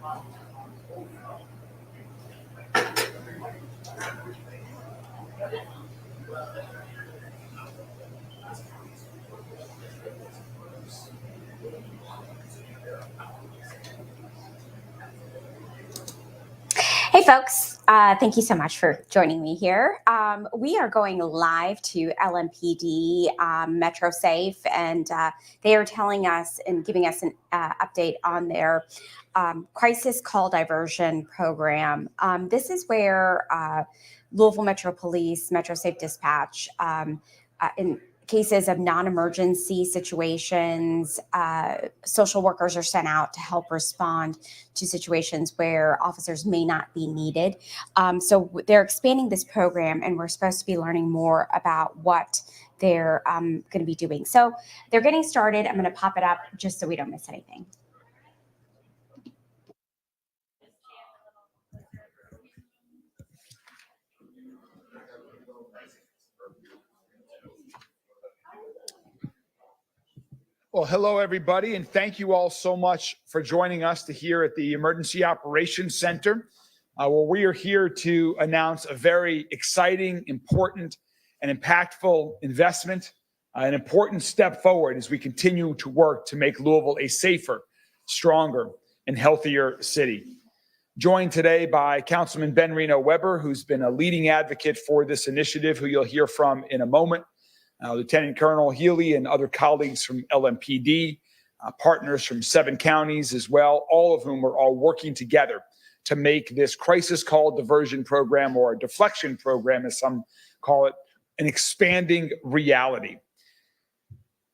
Hey folks, thank you so much for joining me here. We are going live to LMPD Metro Safe, and they are telling us and giving us an update on their crisis call diversion program. This is where Louisville Metro Police, Metro Safe Dispatch, in cases of non-emergency situations, social workers are sent out to help respond to situations where officers may not be needed. So they're expanding this program, and we're supposed to be learning more about what they're going to be doing. So they're getting started. I'm going to pop it up just so we don't miss anything. Well, hello, everybody, and thank you all so much for joining us here at the Emergency Operations Center, where we are here to announce a very exciting, important, and impactful investment, an important step forward as we continue to work to make Louisville a safer, stronger, and healthier city. Joined today by Councilman Ben Reno Weber, who's been a leading advocate for this initiative, who you'll hear from in a moment. Lieutenant Colonel Healy and other colleagues from LMPD, partners from 7 counties as well, all of whom are all working together to make this crisis call diversion program, or a deflection program, as some call it, an expanding reality.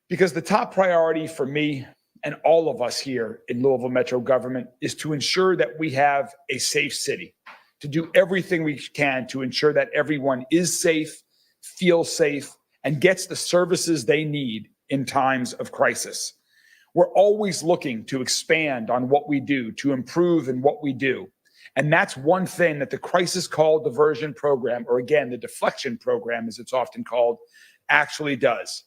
Because the top priority for me and all of us here in Louisville Metro government is to ensure that we have a safe city, to do everything we can to ensure that everyone is safe, feels safe, and gets the services they need in times of crisis. We're always looking to expand on what we do, to improve in what we do. And that's one thing that the crisis call diversion program, or again, the deflection program, as it's often called, actually does.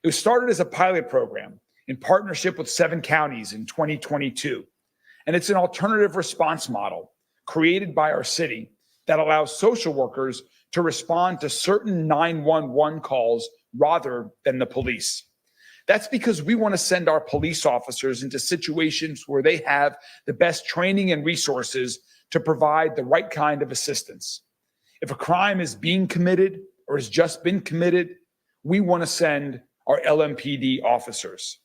It was started as a pilot program in partnership with 7 counties in 2022. And it's an alternative response model created by our city that allows social workers to respond to certain 911 calls rather than the police. That's because we want to send our police officers into situations where they have the best training and resources to provide the right kind of assistance. If a crime is being committed or has just been committed, we want to send our LMPD officers.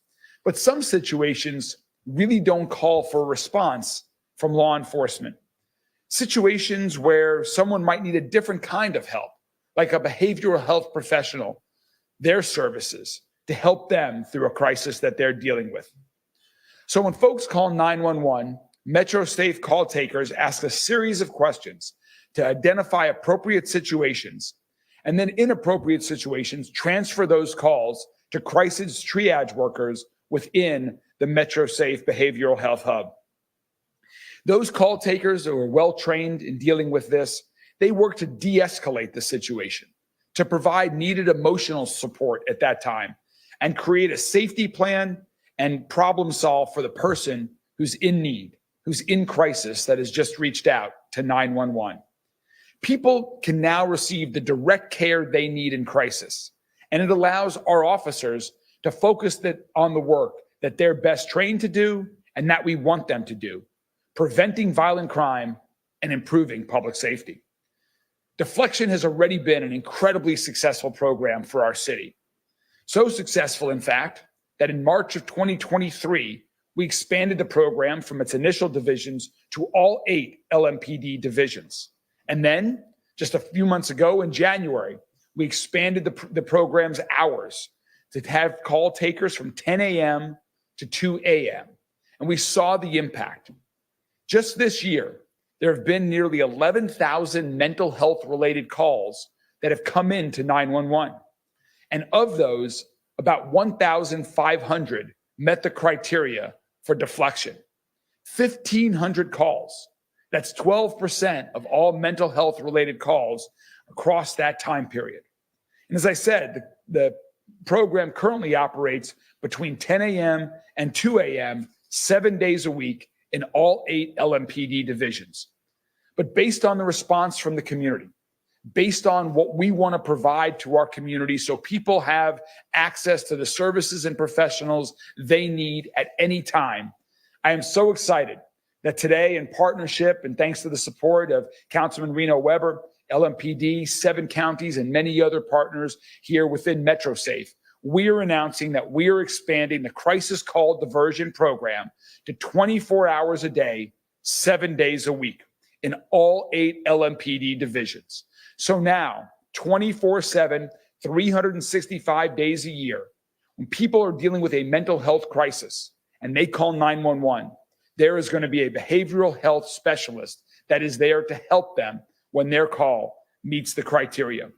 But some situations really don't call for a response from law enforcement. Situations where someone might need a different kind of help, like a behavioral health professional, their services to help them through a crisis that they're dealing with. So when folks call 911, Metro Safe call takers ask a series of questions to identify appropriate situations, and then inappropriate situations transfer those calls to crisis triage workers within the Metro Safe Behavioral Health Hub. Those call takers who are well trained in dealing with this, they work to de-escalate the situation, to provide needed emotional support at that time, and create a safety plan and problem solve for the person who's in need, who's in crisis, that has just reached out to 911. People can now receive the direct care they need in crisis, and it allows our officers to focus on the work that they're best trained to do and that we want them to do, preventing violent crime and improving public safety. Deflection has already been an incredibly successful program for our city. So successful, in fact, that in March of 2023, we expanded the program from its initial divisions to all 8 LMPD divisions. And then, just a few months ago in January, we expanded the program's hours to have call takers from 10 a.m. to 2 a.m. And we saw the impact. Just this year, there have been nearly 11,000 mental health related calls that have come into 911. And of those, about 1,500 met the criteria for deflection. 1,500 calls. That's 12% of all mental health related calls across that time period. And as I said, the program currently operates between 10 a.m. and 2 a.m. 7 days a week in all 8 LMPD divisions. But based on the response from the community, based on what we want to provide to our community so people have access to the services and professionals they need at any time, I am so excited that today, in partnership and thanks to the support of Councilman Reno Weber, LMPD, 7 counties, and many other partners here within MetroSafe, we are announcing that we are expanding the Crisis Call Diversion program to 24 hours a day, 7 days a week in all 8 LMPD divisions. So now, 24/7, 365 days a year, when people are dealing with a mental health crisis and they call 911, there is going to be a behavioral health specialist that is there to help them when their call meets the criteria.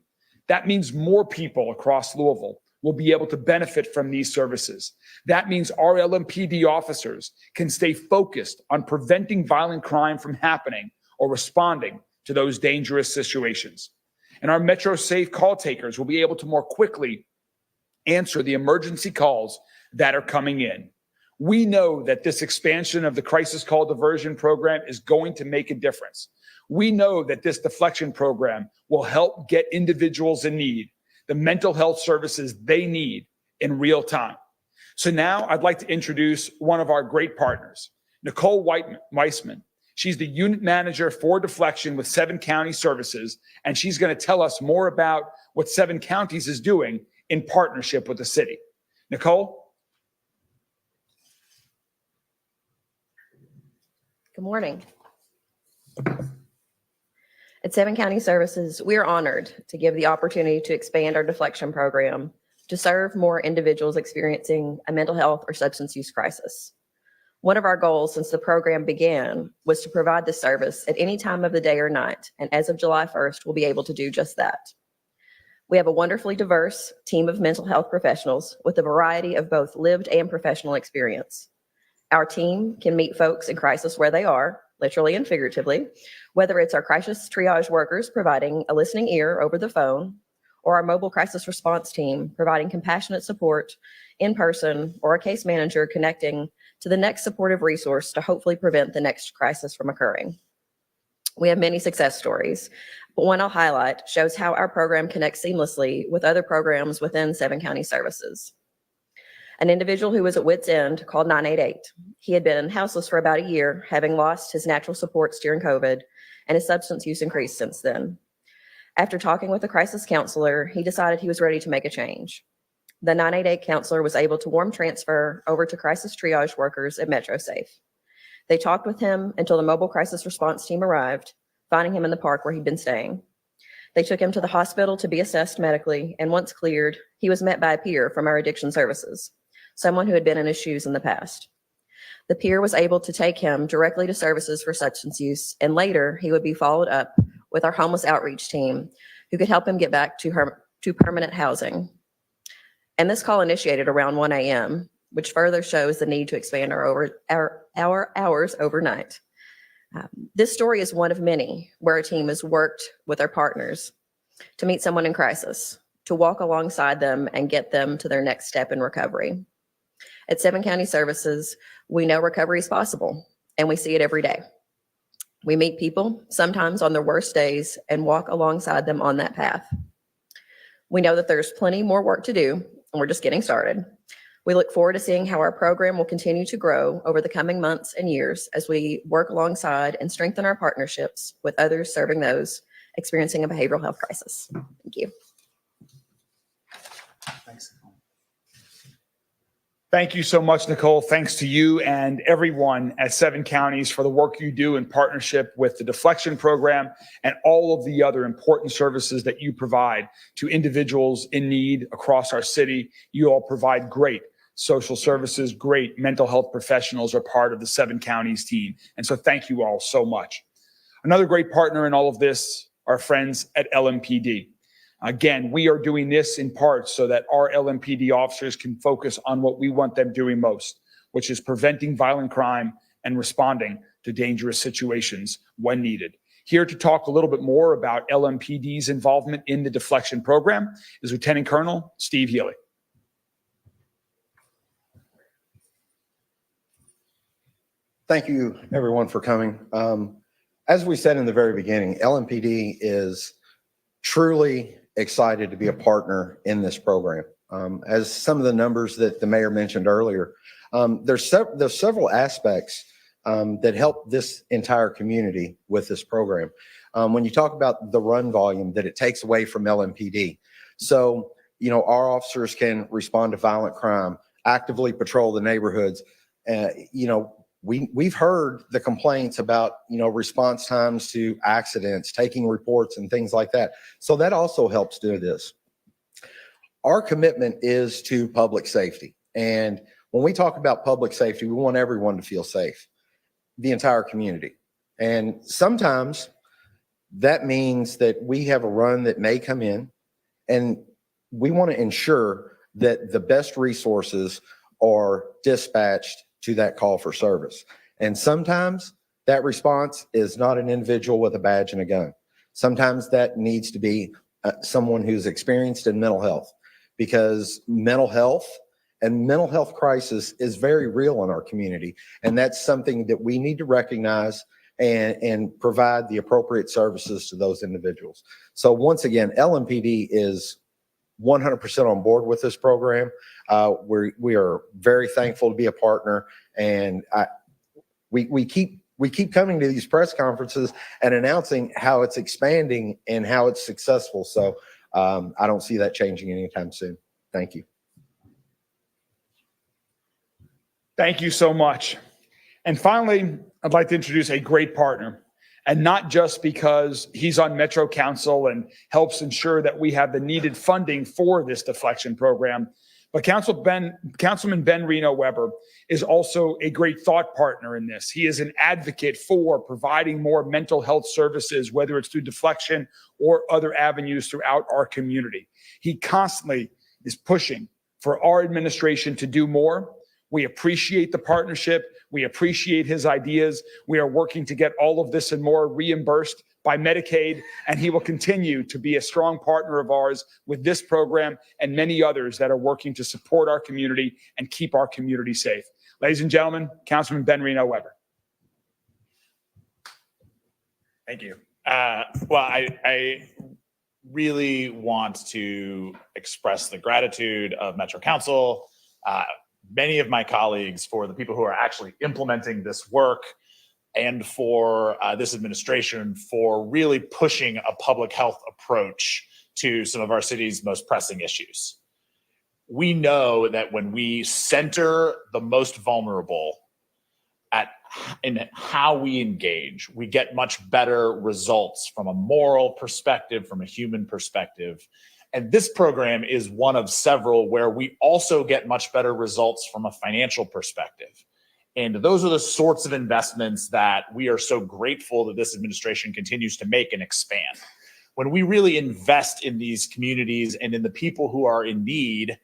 That means more people across Louisville will be able to benefit from these services. That means our LMPD officers can stay focused on preventing violent crime from happening or responding to those dangerous situations. And our MetroSafe call takers will be able to more quickly answer the emergency calls that are coming in. We know that this expansion of the Crisis Call Diversion program is going to make a difference. We know that this deflection program will help get individuals in need the mental health services they need in real time. So now I'd like to introduce one of our great partners, Nicole Weissman. She's the unit manager for deflection with 7 County Services, and she's going to tell us more about what 7 counties is doing in partnership with the city. Nicole? Good morning. At 7 County Services, we are honored to give the opportunity to expand our deflection program to serve more individuals experiencing a mental health or substance use crisis. One of our goals since the program began was to provide this service at any time of the day or night, and as of July 1st, we'll be able to do just that. We have a wonderfully diverse team of mental health professionals with a variety of both lived and professional experience. Our team can meet folks in crisis where they are, literally and figuratively, whether it's our crisis triage workers providing a listening ear over the phone, or our mobile crisis response team providing compassionate support in person, or a case manager connecting to the next supportive resource to hopefully prevent the next crisis from occurring. We have many success stories, but one I'll highlight shows how our program connects seamlessly with other programs within 7 County Services. An individual who was at wit's end called 988. He had been houseless for about a year, having lost his natural supports during COVID, and his substance use increased since then. After talking with a crisis counselor, he decided he was ready to make a change. The 988 counselor was able to warm transfer over to crisis triage workers at MetroSafe. They talked with him until the mobile crisis response team arrived, finding him in the park where he'd been staying. They took him to the hospital to be assessed medically, and once cleared, he was met by a peer from our addiction services, someone who had been in his shoes in the past. The peer was able to take him directly to services for substance use, and later he would be followed up with our homeless outreach team, who could help him get back to permanent housing. And this call initiated around 1 a.m., which further shows the need to expand our hours overnight. This story is one of many where our team has worked with our partners to meet someone in crisis, to walk alongside them and get them to their next step in recovery. At 7 County Services, we know recovery is possible, and we see it every day. We meet people, sometimes on their worst days, and walk alongside them on that path. We know that there's plenty more work to do, and we're just getting started. We look forward to seeing how our program will continue to grow over the coming months and years as we work alongside and strengthen our partnerships with others serving those experiencing a behavioral health crisis. Thank you. Thanks. Thank you so much, Nicole. Thanks to you and everyone at 7 counties for the work you do in partnership with the deflection program and all of the other important services that you provide to individuals in need across our city. You all provide great social services, great mental health professionals are part of the 7 counties team. And so thank you all so much. Another great partner in all of this, our friends at LMPD. Again, we are doing this in part so that our LMPD officers can focus on what we want them doing most, which is preventing violent crime and responding to dangerous situations when needed. Here to talk a little bit more about LMPD's involvement in the deflection program is Lieutenant Colonel Steve Healy. Thank you, everyone, for coming. As we said in the very beginning, LMPD is truly excited to be a partner in this program. As some of the numbers that the mayor mentioned earlier, there's several aspects that help this entire community with this program. When you talk about the run volume that it takes away from LMPD, so our officers can respond to violent crime, actively patrol the neighborhoods. We've heard the complaints about, response times to accidents, taking reports and things like that. So that also helps do this. Our commitment is to public safety. And when we talk about public safety, we want everyone to feel safe, the entire community. And sometimes that means that we have a run that may come in, and we want to ensure that the best resources are dispatched to that call for service. And sometimes that response is not an individual with a badge and a gun. Sometimes that needs to be someone who's experienced in mental health, because mental health and mental health crisis is very real in our community. And that's something that we need to recognize and provide the appropriate services to those individuals. So once again, LMPD is 100% on board with this program. We are very thankful to be a partner, and we keep coming to these press conferences and announcing how it's expanding and how it's successful. So I don't see that changing anytime soon. Thank you. Thank you so much. And finally, I'd like to introduce a great partner. And not just because he's on Metro Council and helps ensure that we have the needed funding for this deflection program, but Councilman Ben Reno Weber is also a great thought partner in this. He is an advocate for providing more mental health services, whether it's through deflection or other avenues throughout our community. He constantly is pushing for our administration to do more. We appreciate the partnership. We appreciate his ideas. We are working to get all of this and more reimbursed by Medicaid, and he will continue to be a strong partner of ours with this program and many others that are working to support our community and keep our community safe. Ladies and gentlemen, Councilman Ben Reno Weber. Thank you. I really want to express the gratitude of Metro Council, many of my colleagues, for the people who are actually implementing this work, and for this administration for really pushing a public health approach to some of our city's most pressing issues. We know that when we center the most vulnerable in how we engage, we get much better results from a moral perspective, from a human perspective. And this program is one of several where we also get much better results from a financial perspective. And those are the sorts of investments that we are so grateful that this administration continues to make and expand. When we really invest in these communities and in the people who are in need,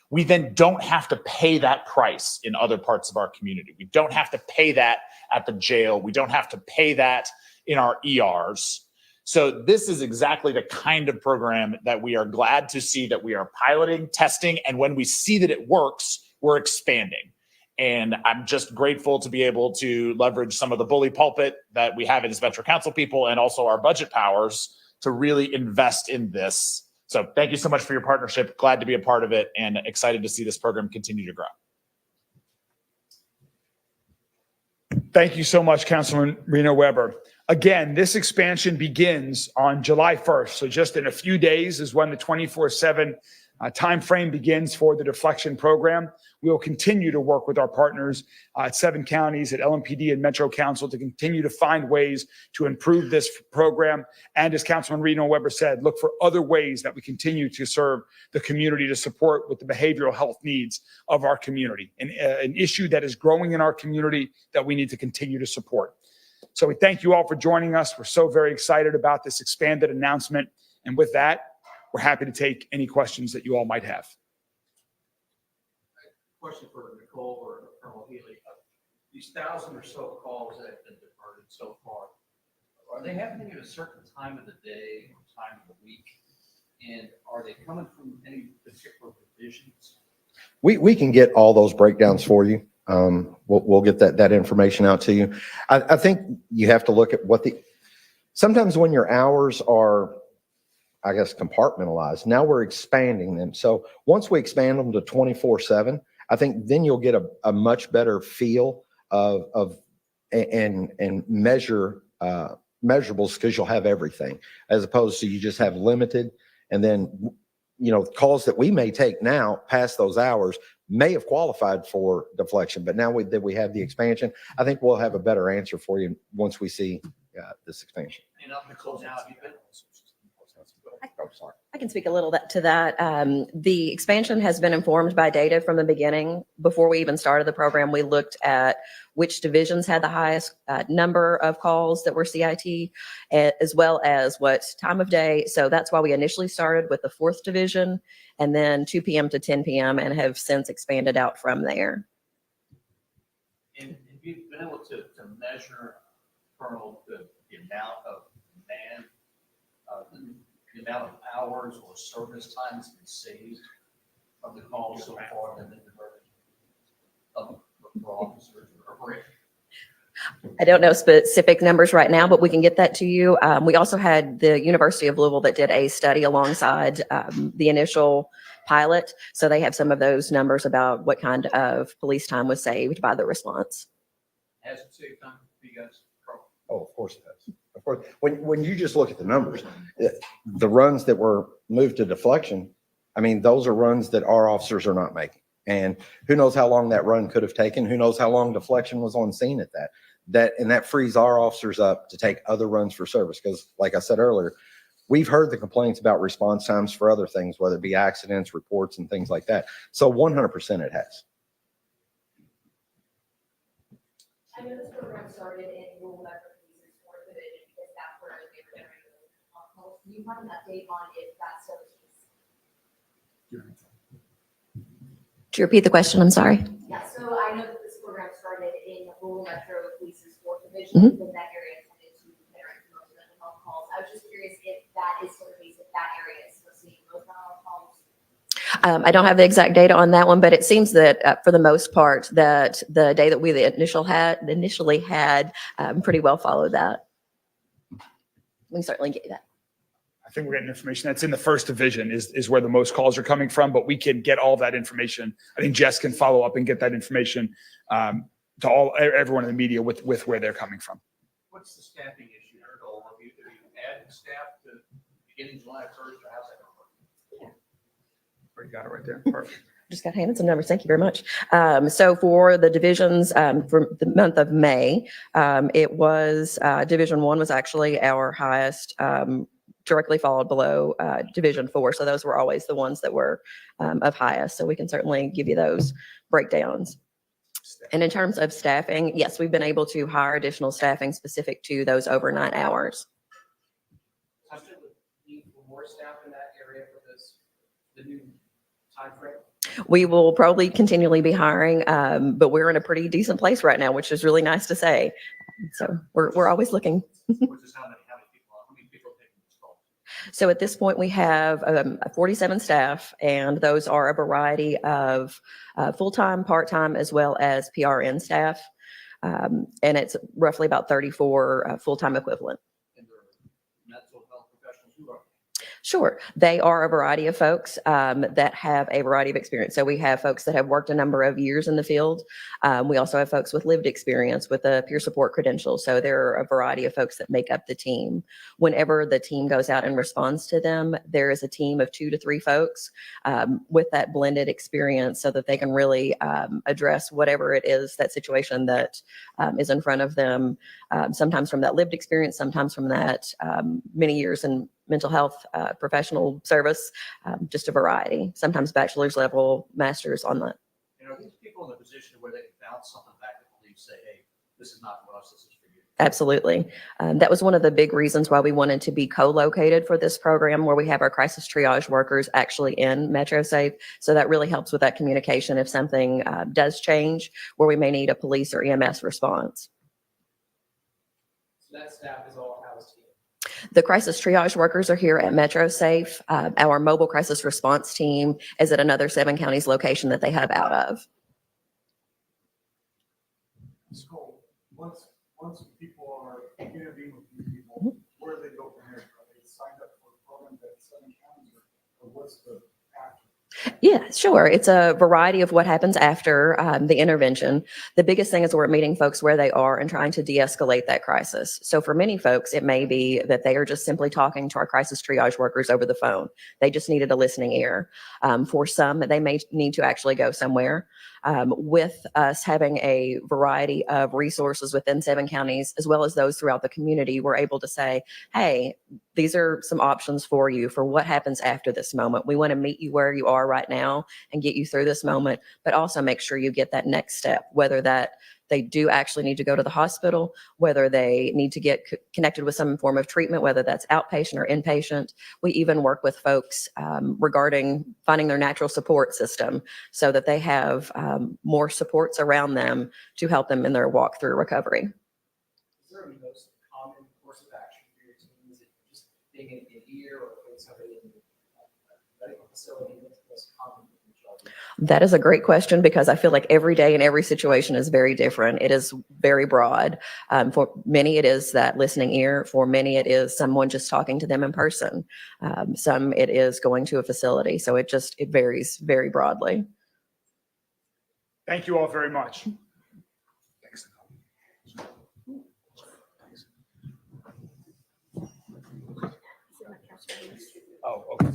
we then don't have to pay that price in other parts of our community. We don't have to pay that at the jail. We don't have to pay that in our ERs. So this is exactly the kind of program that we are glad to see that we are piloting, testing, and when we see that it works, we're expanding. And I'm just grateful to be able to leverage some of the bully pulpit that we have as Metro Council people and also our budget powers to really invest in this. So thank you so much for your partnership. Glad to be a part of it and excited to see this program continue to grow. Thank you so much, Councilman Reno Weber. Again, this expansion begins on July 1st. So just in a few days is when the 24/7 time frame begins for the deflection program. We will continue to work with our partners at 7 counties, at LMPD and Metro Council, to continue to find ways to improve this program. And as Councilman Reno Weber said, look for other ways that we continue to serve the community to support with the behavioral health needs of our community, an issue that is growing in our community that we need to continue to support. So we thank you all for joining us. We're so very excited about this expanded announcement. And with that, we're happy to take any questions that you all might have. Question for Nicole or Colonel Healy. These 1,000 or so calls that have been diverted so far, are they happening at a certain time of the day or time of the week? And are they coming from any particular provisions? We can get all those breakdowns for you. We'll get that information out to you. I think you have to look at sometimes when your hours are, I guess, compartmentalized, now we're expanding them. So once we expand them to 24/7, I think then you'll get a much better feel and measurables, because you'll have everything, as opposed to you just have limited. And then, calls that we may take now past those hours may have qualified for deflection, but now that we have the expansion, I think we'll have a better answer for you once we see this expansion. And up to close out, you've been. Oh, sorry. I can speak a little to that. The expansion has been informed by data from the beginning. Before we even started the program, we looked at which divisions had the highest number of calls that were CIT, as well as what time of day. So that's why we initially started with the 4th Division, and then 2 p.m. to 10 p.m. and have since expanded out from there. And have you been able to measure, Colonel, the amount of man, the amount of hours or service time has been saved of the calls so far than the diversion for officers or operators? I don't know specific numbers right now, but we can get that to you. We also had the University of Louisville that did a study alongside the initial pilot. So they have some of those numbers about what kind of police time was saved by the response. Has it saved time for you guys? Oh, of course it does. Of course, when you just look at the numbers, the runs that were moved to deflection, I mean, those are runs that our officers are not making. And who knows how long that run could have taken? Who knows how long deflection was on scene at that? And that frees our officers up to take other runs for service. Because like I said earlier, we've heard the complaints about response times for other things, whether it be accidents, reports, and things like that. So 100% it has. I know this program started in rural metro police's 4th Division because that's where they were generating those calls. Do you have an update on if that's still the case? Do you repeat the question? I'm sorry. Yeah, so I know that this program started in rural metro police's 4th Division because that area tended to generate most of the mental health calls. I was just curious if that is still the case, if that area is still seeing most mental health calls. I don't have the exact data on that one, but it seems that for the most part, that the day that we initially had pretty well followed that. We can certainly get you that. I think we're getting information that's in the 1st Division is where the most calls are coming from, but we can get all that information. I think Jess can follow up and get that information to everyone in the media with where they're coming from. What's the staffing issue, Erdo? Have you added staff to beginning July 1st, or how's that going to work? You got it right there. Perfect. Just got handed some numbers. Thank you very much. So for the divisions for the month of May, it was Division 1 was actually our highest, directly followed below Division 4. So those were always the ones that were of highest. So we can certainly give you those breakdowns. And in terms of staffing, yes, we've been able to hire additional staffing specific to those overnight hours. I still would need more staff in that area for the new time frame. We will probably continually be hiring, but we're in a pretty decent place right now, which is really nice to say. So we're always looking. Which is how many people are taking this call? So at this point, we have 47 staff, and those are a variety of full-time, part-time, as well as PRN staff. And it's roughly about 34 full-time equivalent. And they're mental health professionals who are. Sure. They are a variety of folks that have a variety of experience. So we have folks that have worked a number of years in the field. We also have folks with lived experience with a peer support credential. So there are a variety of folks that make up the team. Whenever the team goes out and responds to them, there is a team of 2 to 3 folks with that blended experience so that they can really address whatever it is, that situation that is in front of them. Sometimes from that lived experience, sometimes from that many years in mental health professional service, just a variety, sometimes bachelor's level, master's on that. And are these people in a position where they can bounce something back to police, say, hey, this is not for us, this is for you? Absolutely. That was one of the big reasons why we wanted to be co-located for this program, where we have our crisis triage workers actually in MetroSafe. So that really helps with that communication if something does change, where we may need a police or EMS response. So that staff is all housed here. The crisis triage workers are here at MetroSafe. Our mobile crisis response team is at another 7 counties location that they hub out of. So once people are interviewing with these people, where do they go from here? Are they signed up for a program at 7 counties or what's the after? Yeah, sure. It's a variety of what happens after the intervention. The biggest thing is we're meeting folks where they are and trying to de-escalate that crisis. So for many folks, it may be that they are just simply talking to our crisis triage workers over the phone. They just needed a listening ear. For some, they may need to actually go somewhere. With us having a variety of resources within 7 counties, as well as those throughout the community, we're able to say, hey, these are some options for you for what happens after this moment. We want to meet you where you are right now and get you through this moment, but also make sure you get that next step, whether that they do actually need to go to the hospital, whether they need to get connected with some form of treatment, whether that's outpatient or inpatient. We even work with folks regarding finding their natural support system so that they have more supports around them to help them in their walk through recovery. Is there a most common course of action for your team? Is it just being in an ear or putting somebody in a medical facility? What's the most common? That is a great question because I feel like every day and every situation is very different. It is very broad. For many, it is that listening ear. For many, it is someone just talking to them in person. Some, it is going to a facility. So it varies very broadly. Thank you all very much. Thanks. Oh, okay.